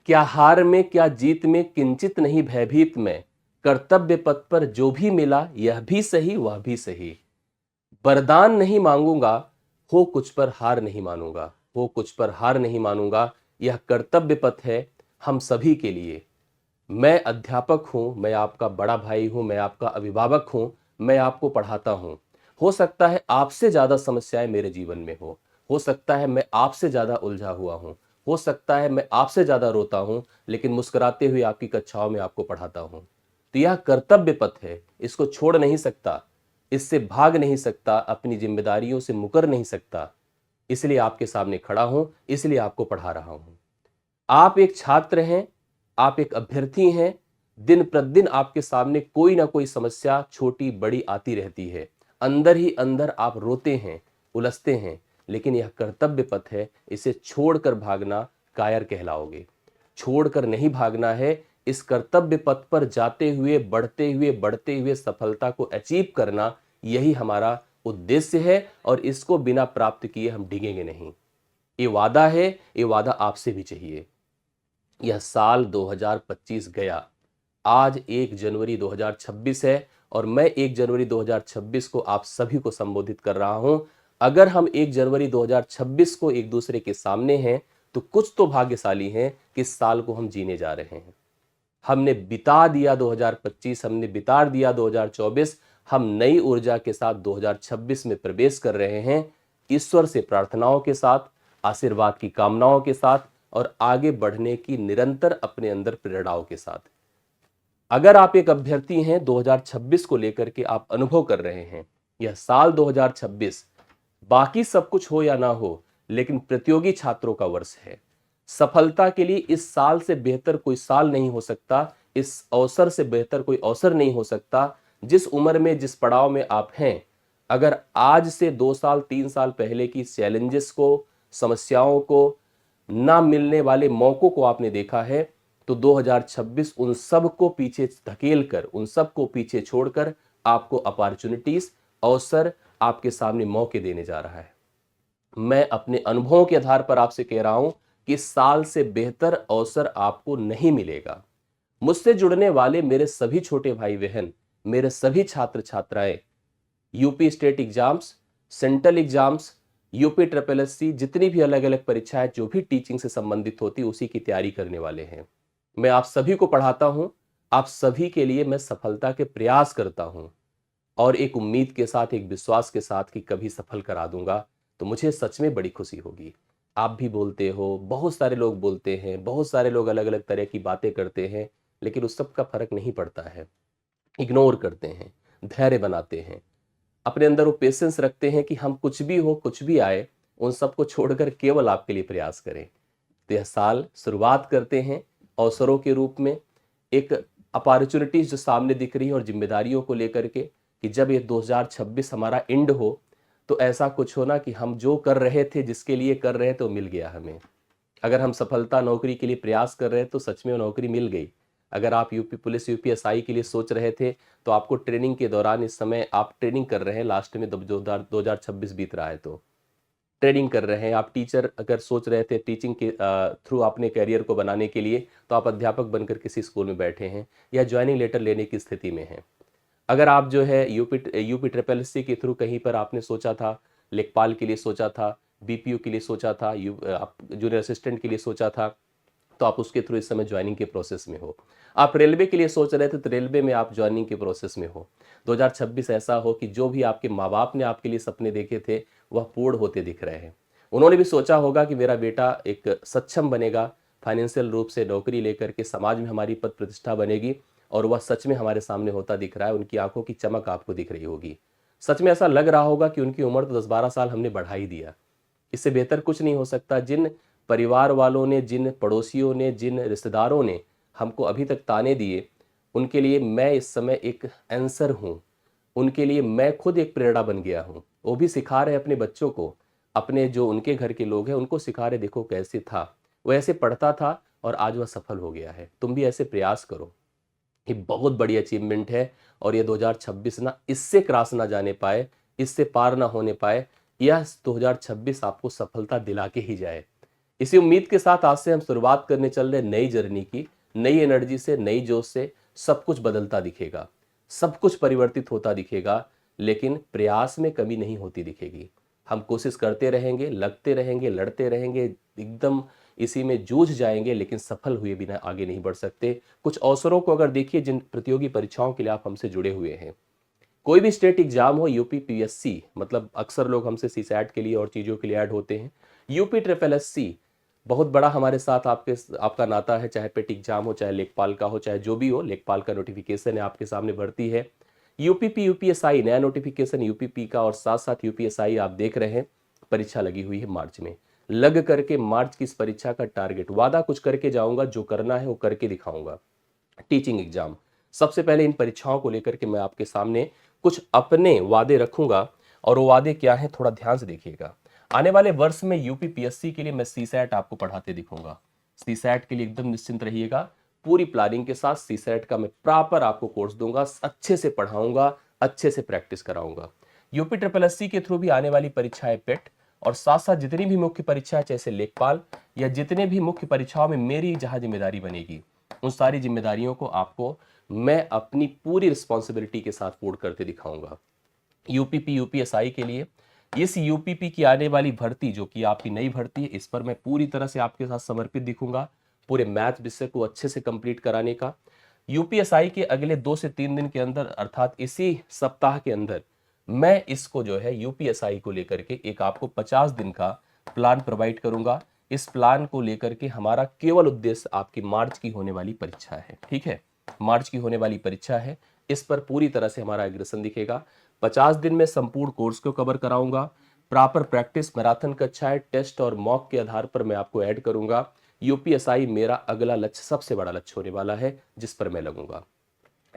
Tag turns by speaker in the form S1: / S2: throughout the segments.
S1: क्या हार में क्या जीत में किंचित नहीं भयभीत मैं, कर्तव्य पथ पर जो भी मिला यह भी सही वह भी सही। वरदान नहीं मांगूंगा, हो कुछ पर हार नहीं मानूंगा, हो कुछ पर हार नहीं मानूंगा। यह कर्तव्य पथ है हम सभी के लिए। मैं अध्यापक हूं, मैं आपका बड़ा भाई हूं, मैं आपका अभिभावक हूं, मैं आपको पढ़ाता हूं। हो सकता है आपसे ज्यादा समस्याएं मेरे जीवन में हो सकता है मैं आपसे ज्यादा उलझा हुआ हूं, हो सकता है मैं आपसे ज्यादा रोता हूं, लेकिन मुस्कुराते हुए आपकी कक्षाओं में आपको पढ़ाता हूं। तो यह कर्तव्य पथ है, इसको छोड़ नहीं सकता, इससे भाग नहीं सकता, अपनी जिम्मेदारियों से मुकर नहीं सकता। इसलिए आपके सामने खड़ा हूं, इसलिए आपको पढ़ा रहा हूं। आप एक छात्र हैं, आप एक अभ्यर्थी हैं। दिन प्रतिदिन आपके सामने कोई ना कोई समस्या छोटी बड़ी आती रहती है। अंदर ही अंदर आप रोते हैं, उलझते हैं, लेकिन यह कर्तव्य पथ है, इसे छोड़कर भागना कायर कहलाओगे। छोड़कर नहीं भागना है, इस कर्तव्य पथ पर जाते हुए बढ़ते हुए सफलता को अचीव करना, यही हमारा उद्देश्य है। और इसको बिना प्राप्त किए हम डिगेंगे नहीं। ये वादा है, ये वादा आपसे भी चाहिए। यह साल 2025 गया, आज 1 जनवरी 2026 है और मैं 1 जनवरी 2026 को आप सभी को संबोधित कर रहा हूं। अगर हम 1 जनवरी 2026 को एक दूसरे के सामने हैं तो कुछ तो भाग्यशाली हैं कि इस साल को हम जीने जा रहे हैं। हमने बिता दिया 2025, हमने बिता दिया 2024, हम नई ऊर्जा के साथ 2026 में प्रवेश कर रहे हैं। ईश्वर से प्रार्थनाओं के साथ, आशीर्वाद की कामनाओं के साथ और आगे बढ़ने की निरंतर अपने अंदर प्रेरणाओं के साथ। अगर आप एक अभ्यर्थी हैं, 2026 को लेकर के आप अनुभव कर रहे हैं, यह साल 2026 बाकी सब कुछ हो या ना हो, लेकिन प्रतियोगी छात्रों का वर्ष है। सफलता के लिए इस साल से बेहतर कोई साल नहीं हो सकता, इस अवसर से बेहतर कोई अवसर नहीं हो सकता। जिस उम्र में, जिस पड़ाव में आप हैं, अगर आज से 2 साल 3 साल पहले की चैलेंजेस को, समस्याओं को, ना मिलने वाले मौकों को आपने देखा है, तो 2026 उन सब को पीछे धकेल कर, उन सब को पीछे छोड़कर आपको अपॉर्चुनिटीज, अवसर, आपके सामने मौके देने जा रहा है। मैं अपने अनुभवों के आधार पर आपसे कह रहा हूं कि इस साल से बेहतर अवसर आपको नहीं मिलेगा। मुझसे जुड़ने वाले मेरे सभी छोटे भाई बहन, मेरे सभी छात्र छात्राएं, UP state exams, central exams, UP triple SC, जितनी भी अलग अलग परीक्षाएं जो भी टीचिंग से संबंधित होती, उसी की तैयारी करने वाले हैं। मैं आप सभी को पढ़ाता हूं, आप सभी के लिए मैं सफलता के प्रयास करता हूं और एक उम्मीद के साथ, एक विश्वास के साथ कि कभी सफल करा दूंगा, तो मुझे सच में बड़ी खुशी होगी। आप भी बोलते हो, बहुत सारे लोग बोलते हैं, बहुत सारे लोग अलग अलग तरह की बातें करते हैं, लेकिन उस सब का फर्क नहीं पड़ता है। इग्नोर करते हैं, धैर्य बनाते हैं, अपने अंदर वो पेशेंस रखते हैं कि हम कुछ भी हो, कुछ भी आए, उन सबको छोड़कर केवल आपके लिए प्रयास करें। तो यह साल शुरुआत करते हैं अवसरों के रूप में, एक अपॉर्चुनिटीज जो सामने दिख रही है और जिम्मेदारियों को लेकर के, कि जब ये 2026 हमारा एंड हो तो ऐसा कुछ हो ना कि हम जो कर रहे थे, जिसके लिए कर रहे थे, वो मिल गया हमें। अगर हम सफलता नौकरी के लिए प्रयास कर रहे हैं तो सच में वो नौकरी मिल गई। अगर आप यूपी पुलिस, यूपीएसआई के लिए सोच रहे थे तो आपको ट्रेनिंग के दौरान, इस समय आप ट्रेनिंग कर रहे हैं, लास्ट में 2026 बीत रहा है तो ट्रेनिंग कर रहे हैं। आप टीचर अगर सोच रहे थे, टीचिंग के थ्रू अपने करियर को बनाने के लिए, तो आप अध्यापक बनकर किसी स्कूल में बैठे हैं या ज्वाइनिंग लेटर लेने की स्थिति में हैं। अगर आप जो है यूपी ट्रिपल एससी के थ्रू कहीं पर आपने सोचा था, लेखपाल के लिए सोचा था, बीपीओ के लिए सोचा था, आप जूनियर असिस्टेंट के लिए सोचा था, तो आप उसके थ्रू इस समय ज्वाइनिंग के प्रोसेस में हो। आप रेलवे के लिए सोच रहे थे तो रेलवे में आप ज्वाइनिंग के प्रोसेस में हो। 2026 ऐसा हो कि जो भी आपके माँ बाप ने आपके लिए सपने देखे थे वह पूर्ण होते दिख रहे हैं। उन्होंने भी सोचा होगा कि मेरा बेटा एक सक्षम बनेगा, फाइनेंशियल रूप से नौकरी लेकर के समाज में हमारी पद प्रतिष्ठा बनेगी, और वह सच में हमारे सामने होता दिख रहा है। उनकी आंखों की चमक आपको दिख रही होगी। सच में ऐसा लग रहा होगा कि उनकी उम्र तो 10-12 साल हमने बढ़ा ही दिया। इससे बेहतर कुछ नहीं हो सकता। जिन परिवार वालों ने, जिन पड़ोसियों ने, जिन रिश्तेदारों ने हमको अभी तक ताने दिए, उनके लिए मैं इस समय एक आंसर हूँ। उनके लिए मैं खुद एक प्रेरणा बन गया हूँ। वो भी सिखा रहे अपने बच्चों को, अपने जो उनके घर के लोग हैं उनको सिखा रहे, देखो कैसे था वो, ऐसे पढ़ता था और आज वह सफल हो गया है, तुम भी ऐसे प्रयास करो। ये बहुत बड़ी अचीवमेंट है और ये 2026 ना इससे क्रॉस ना जाने पाए, इससे पार ना होने पाए। यह 2026 आपको सफलता दिला के ही जाए। इसी उम्मीद के साथ आज से हम शुरुआत करने चल रहे नई जर्नी की, नई एनर्जी से, नई जोश से। सब कुछ बदलता दिखेगा, सब कुछ परिवर्तित होता दिखेगा, लेकिन प्रयास में कमी नहीं होती दिखेगी। हम कोशिश करते रहेंगे, लगते रहेंगे, लड़ते रहेंगे, एकदम इसी में जूझ जाएंगे, लेकिन सफल हुए बिना आगे नहीं बढ़ सकते। कुछ अवसरों को अगर देखिए, जिन प्रतियोगी परीक्षाओं के लिए आप हमसे जुड़े हुए हैं, कोई भी स्टेट एग्जाम हो, यूपी पीएससी, मतलब अक्सर लोग हमसे सीसैट के लिए और चीज़ों के लिए ऐड होते हैं, यूपी ट्रिपल एससी, बहुत बड़ा हमारे साथ आपका नाता है। चाहे पेट एग्जाम हो, चाहे लेखपाल का हो, चाहे जो भी हो, लेखपाल का नोटिफिकेशन है आपके सामने, भर्ती है। यूपीपी यूपीएसआई नया नोटिफिकेशन यूपीपी का, और साथ साथ यूपीएसआई आप देख रहे हैं, परीक्षा लगी हुई है मार्च में। लग करके मार्च की इस परीक्षा का टारगेट, वादा कुछ करके जाऊंगा, जो करना है वो करके दिखाऊंगा। टीचिंग एग्जाम, सबसे पहले इन परीक्षाओं को लेकर के मैं आपके सामने कुछ अपने वादे रखूंगा, और वो वादे क्या हैं थोड़ा ध्यान से देखिएगा। आने वाले वर्ष में यूपी पीएससी के लिए मैं सीसैट आपको पढ़ाते दिखूंगा। सीसैट के लिए एकदम निश्चिंत रहिएगा, पूरी प्लानिंग के साथ सीसैट का मैं प्रॉपर आपको कोर्स दूंगा, अच्छे से पढ़ाऊंगा, अच्छे से प्रैक्टिस कराऊंगा। यूपी ट्रिपल एससी के थ्रू भी आने वाली परीक्षाएं पेट, और साथ साथ जितनी भी मुख्य परीक्षाएं, जैसे लेखपाल या जितने भी मुख्य परीक्षाओं में मेरी जहां जिम्मेदारी बनेगी, उन सारी जिम्मेदारियों को आपको मैं अपनी पूरी रिस्पॉन्सिबिलिटी के साथ पूर्ण करते दिखाऊंगा। यूपीपी यूपीएसआई के लिए, इस यूपीपी की आने वाली भर्ती जो कि आपकी नई भर्ती है, इस पर मैं पूरी तरह से आपके साथ समर्पित दिखूंगा, पूरे मैथ विषय को अच्छे से कंप्लीट कराने का। यूपीएसआई के अगले 2 से 3 दिन के अंदर, अर्थात इसी सप्ताह के अंदर, मैं इसको जो है यूपीएसआई को लेकर के एक आपको 50 दिन का प्लान प्रोवाइड करूंगा। इस प्लान को लेकर के हमारा केवल उद्देश्य आपकी मार्च की होने वाली परीक्षा है, ठीक है, मार्च की होने वाली परीक्षा है, इस पर पूरी तरह से हमारा एग्रेशन दिखेगा। 50 दिन में संपूर्ण कोर्स को कवर कराऊंगा। प्रॉपर प्रैक्टिस, मैराथन कक्षाएं, टेस्ट और मॉक के आधार पर मैं आपको ऐड करूंगा। यूपीएसआई मेरा अगला लक्ष्य, सबसे बड़ा लक्ष्य होने वाला है, जिस पर मैं लगूंगा।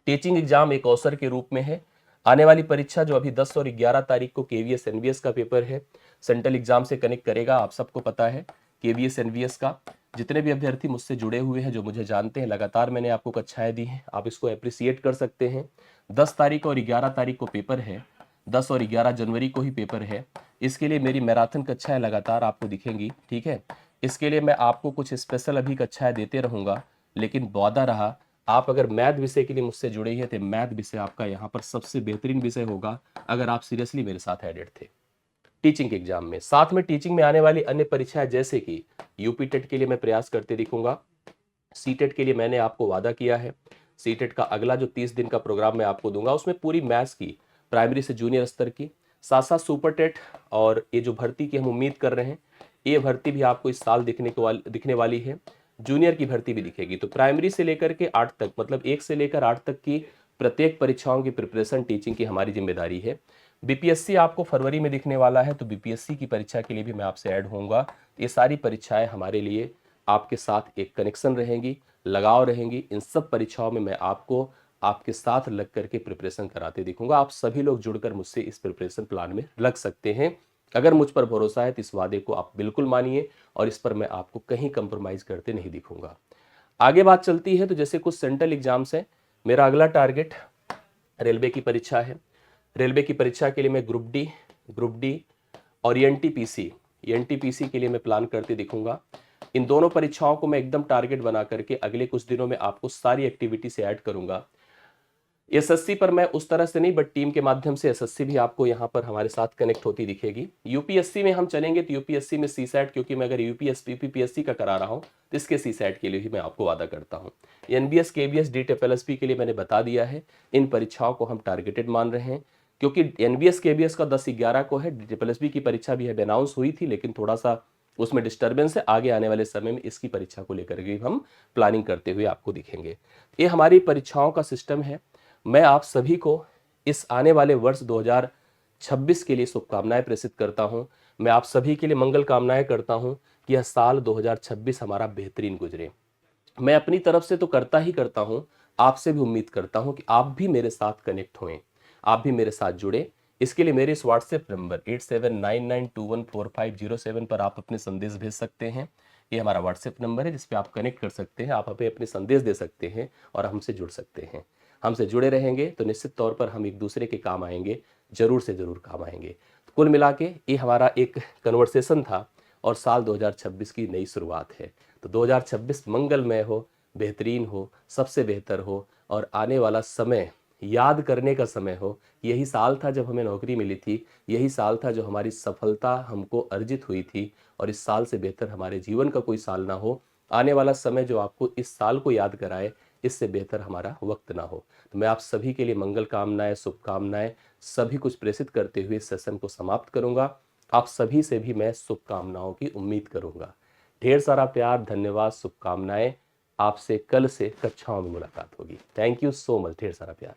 S1: टीचिंग एग्जाम एक अवसर के रूप में है। आने वाली परीक्षा जो अभी 10 और 11 तारीख को केवीएस एनवीएस का पेपर है, सेंट्रल एग्जाम से कनेक्ट करेगा, आप सबको पता है। केवीएस एनवीएस का जितने भी अभ्यर्थी मुझसे जुड़े हुए हैं, जो मुझे जानते हैं, लगातार मैंने आपको कक्षाएं दी हैं, आप इसको अप्रिसिएट कर सकते हैं। 10 तारीख और 11 तारीख को पेपर है, 10 और 11 जनवरी को ही पेपर है। इसके लिए मेरी मैराथन कक्षाएं लगातार आपको दिखेंगी, ठीक है। इसके लिए मैं आपको कुछ स्पेशल अभी कक्षाएं देते रहूंगा, लेकिन वादा रहा, आप अगर मैथ विषय के लिए मुझसे जुड़े हैं तो मैथ विषय आपका यहाँ पर सबसे बेहतरीन विषय होगा, अगर आप सीरियसली मेरे साथ एडेड थे टीचिंग के एग्जाम में। साथ में टीचिंग में आने वाली अन्य परीक्षाएं, जैसे कि यूपी टेट के लिए मैं प्रयास करते दिखूंगा। सीटेट के लिए मैंने आपको वादा किया है, सीटेट का अगला जो 30 दिन का प्रोग्राम मैं आपको दूंगा, उसमें पूरी मैथ्स की, प्राइमरी से जूनियर स्तर की, साथ साथ सुपर टेट, और ये जो भर्ती की हम उम्मीद कर रहे हैं, ये भर्ती भी आपको इस साल दिखने वाली है। जूनियर की भर्ती भी दिखेगी। तो प्राइमरी से लेकर के 8 तक, मतलब 1 से लेकर 8 तक की प्रत्येक परीक्षाओं की प्रिपरेशन टीचिंग की हमारी जिम्मेदारी है। बीपीएससी आपको फरवरी में दिखने वाला है, तो बीपीएससी की परीक्षा के लिए भी मैं आपसे ऐड होऊंगा। ये सारी परीक्षाएं हमारे लिए आपके साथ एक कनेक्शन रहेंगी, लगाव रहेंगी। इन सब परीक्षाओं में मैं आपको आपके साथ लग करके प्रिपरेशन कराते दिखूंगा। आप सभी लोग जुड़कर मुझसे इस प्रिपरेशन प्लान में लग सकते हैं। अगर मुझ पर भरोसा है तो इस वादे को आप बिल्कुल मानिए, और इस पर मैं आपको कहीं कंप्रोमाइज करते नहीं दिखूंगा। आगे बात चलती है तो जैसे कुछ सेंट्रल एग्जाम्स हैं, मेरा अगला टारगेट रेलवे की परीक्षा है। रेलवे की परीक्षा के लिए मैं ग्रुप डी और एनटीपीसी के लिए मैं प्लान करते दिखूंगा। इन दोनों परीक्षाओं को मैं एकदम टारगेट बना करके अगले कुछ दिनों में आपको सारी एक्टिविटी से ऐड करूंगा। एसएससी पर मैं उस तरह से नहीं, बट टीम के माध्यम से एसएससी भी आपको यहाँ पर हमारे साथ कनेक्ट होती दिखेगी। यूपीएससी में हम चलेंगे तो यूपीएससी में सीसैट, क्योंकि मैं अगर यूपीपीएससी का करा रहा हूँ तो इसके सीसैट के लिए भी मैं आपको वादा करता हूँ। एनबीएस केबीएस डीटीएफएलएसपी के लिए मैंने बता दिया है, इन परीक्षाओं को हम टारगेटेड मान रहे हैं, क्योंकि एनबीएस केबीएस का 10/11 को है। डीटीएफएलएसपी की परीक्षा भी है, अनाउंस हुई थी, लेकिन थोड़ा सा उसमें डिस्टर्बेंस है। आगे आने वाले समय में इसकी परीक्षा को लेकर के हम प्लानिंग करते हुए आपको दिखेंगे। ये हमारी परीक्षाओं का सिस्टम है। मैं आप सभी को इस आने वाले वर्ष 2026 के लिए शुभकामनाएं प्रेषित करता हूं। मैं आप सभी के लिए मंगल कामनाएं करता हूं कि यह साल 2026 हमारा बेहतरीन गुजरे। मैं अपनी तरफ से तो करता ही करता हूं, आपसे भी उम्मीद करता हूं कि आप भी मेरे साथ कनेक्ट हों, आप भी मेरे साथ जुड़े। इसके लिए मेरे इस व्हाट्सएप नंबर 8799214507 पर आप अपने संदेश भेज सकते हैं। ये हमारा व्हाट्सएप नंबर है, जिस पे आप कनेक्ट कर सकते हैं, आप हमें अपने संदेश दे सकते हैं और हमसे जुड़ सकते हैं। हमसे जुड़े रहेंगे तो निश्चित तौर पर हम एक दूसरे के काम आएंगे, जरूर से जरूर काम आएंगे। तो कुल मिला के ये हमारा एक कन्वर्सेशन था, और साल 2026 की नई शुरुआत है। तो 2026 मंगलमय हो, बेहतरीन हो, सबसे बेहतर हो और आने वाला समय याद करने का समय हो। यही साल था जब हमें नौकरी मिली थी, यही साल था जो हमारी सफलता हमको अर्जित हुई थी और इस साल से बेहतर हमारे जीवन का कोई साल ना हो। आने वाला समय जो आपको इस साल को याद कराए, इससे बेहतर हमारा वक्त ना हो। तो मैं आप सभी के लिए मंगल कामनाएं, शुभकामनाएं सभी कुछ प्रेषित करते हुए इस सेशन को समाप्त करूंगा। आप सभी से भी मैं शुभकामनाओं की उम्मीद करूंगा। ढेर सारा प्यार, धन्यवाद, शुभकामनाएं। आपसे कल से कक्षाओं में मुलाकात होगी। Thank you so much. ढेर सारा प्यार।